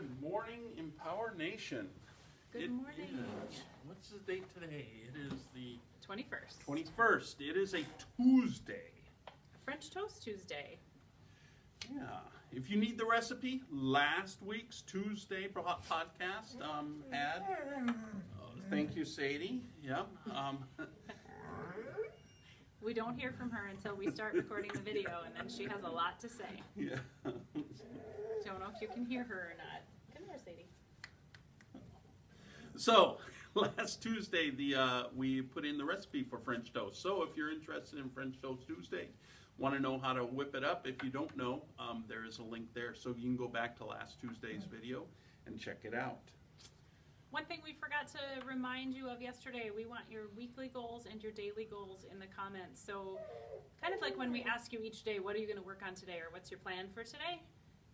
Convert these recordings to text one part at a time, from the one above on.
Good morning, Empower Nation. Good morning. What's the date today? It is the 21st. 21st. It is a Tuesday. French Toast Tuesday. Yeah. If you need the recipe, last week's Tuesday podcast had. Thank you, Sadie. Yep. We don't hear from her until we start recording the video, and then she has a lot to say. Yeah. Don't know if you can hear her or not. Come here, Sadie. So, last Tuesday, we put in the recipe for French toast. So, if you're interested in French Toast Tuesday, want to know how to whip it up, if you don't know, there is a link there. So, you can go back to last Tuesday's video and check it out. One thing we forgot to remind you of yesterday, we want your weekly goals and your daily goals in the comments. So, kind of like when we ask you each day, what are you going to work on today, or what's your plan for today?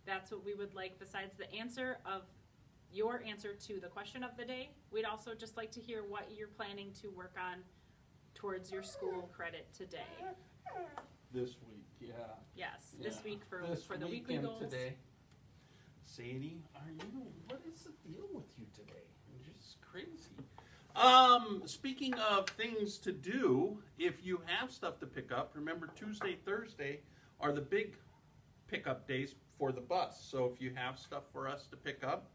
That's what we would like besides the answer of your answer to the question of the day. We'd also just like to hear what you're planning to work on towards your school credit today. This week, yeah. Yes, this week for the week weekly and goals. Today. Sadie, what is the deal with you today? You're just crazy. Speaking of things to do, if you have stuff to pick up, remember Tuesday, Thursday are the big pickup days for the bus. So if you have stuff for us to pick up,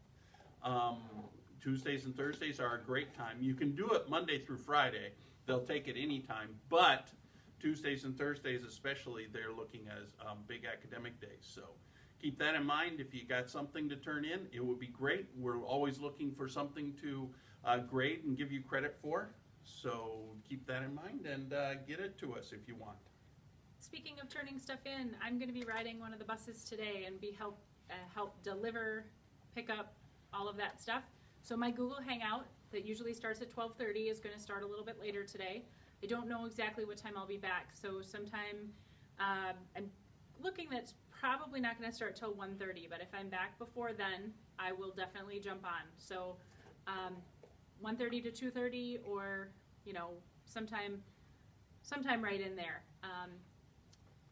Tuesdays and Thursdays are a great time. You can do it Monday through Friday. They'll take it anytime, but Tuesdays and Thursdays especially, they're looking as big academic days. So keep that in mind. If you got something to turn in, it would be great. We're always looking for something to grade and give you credit for. So keep that in mind and get it to us if you want. Speaking of turning stuff in, I'm going to be riding one of the buses today and help deliver, pick up all of that stuff. So my Google Hangout that usually starts at 12:30 is going to start a little bit later today. I don't know exactly what time I'll be back, so sometime I'm looking that's probably not going to start till 1:30, but if I'm back before then, I will definitely jump on. So 1:30 to 2:30, or sometime right in there.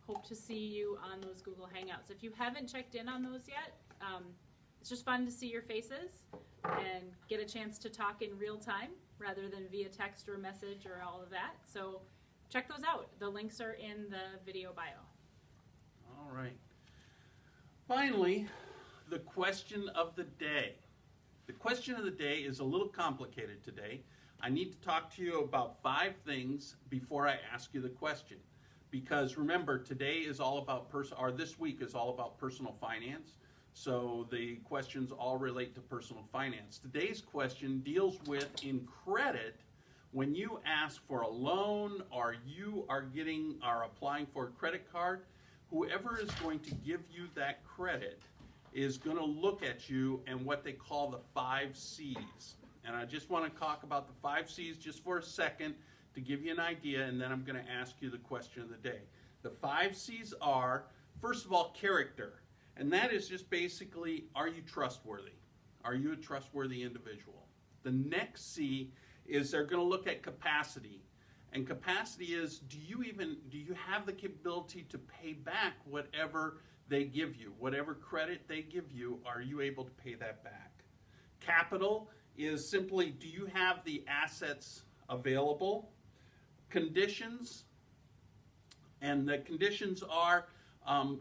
Hope to see you on those Google Hangouts. If you haven't checked in on those yet, it's just fun to see your faces and get a chance to talk in real time rather than via text or message or all of that. So check those out. The links are in the video bio. All right. Finally, the question of the day. The question of the day is a little complicated today. I need to talk to you about 5 things before I ask you the question. Because remember, today is all about this week is all about personal finance. So the questions all relate to personal finance. Today's question deals with, in credit, when you ask for a loan or you are applying for a credit card, whoever is going to give you that credit is going to look at you and what they call the 5 C's. And I just want to talk about the 5 C's just for a second to give you an idea, and then I'm going to ask you the question of the day. The 5 C's are, first of all, character. And that is just basically, are you trustworthy? Are you a trustworthy individual? The next C is they're going to look at capacity. And capacity is, do you have the capability to pay back whatever they give you? Whatever credit they give you, are you able to pay that back? Capital is simply, do you have the assets available? Conditions, and the conditions are,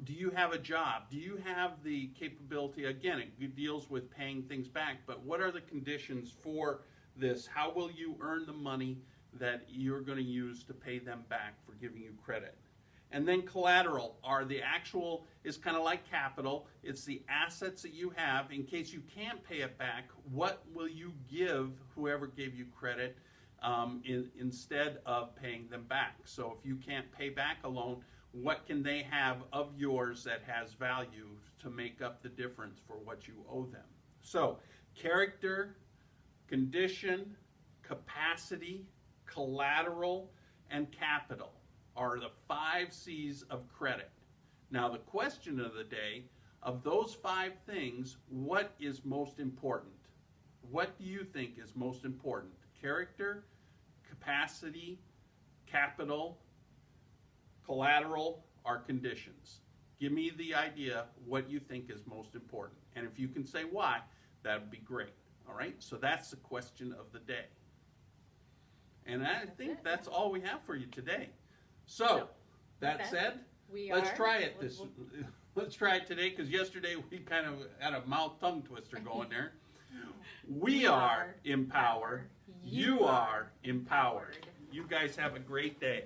do you have a job? Do you have the capability? Again, it deals with paying things back, but what are the conditions for this? How will you earn the money that you're going to use to pay them back for giving you credit? And then collateral is kind of like capital. It's the assets that you have. In case you can't pay it back, what will you give whoever gave you credit instead of paying them back? So if you can't pay back a loan, what can they have of yours that has value to make up the difference for what you owe them? So character, condition, capacity, collateral, and capital are the 5 C's of credit. Now the question of the day, of those 5 things, what is most important? What do you think is most important? Character, capacity, capital, collateral, or conditions? Give me the idea what you think is most important. And if you can say why, that would be great. All right? So that's the question of the day. And I think that's all we have for you today. So, that said, let's try it let's try it today, because yesterday we kind of had a mouth tongue twister going there. We are empowered. You are empowered. You guys have a great day.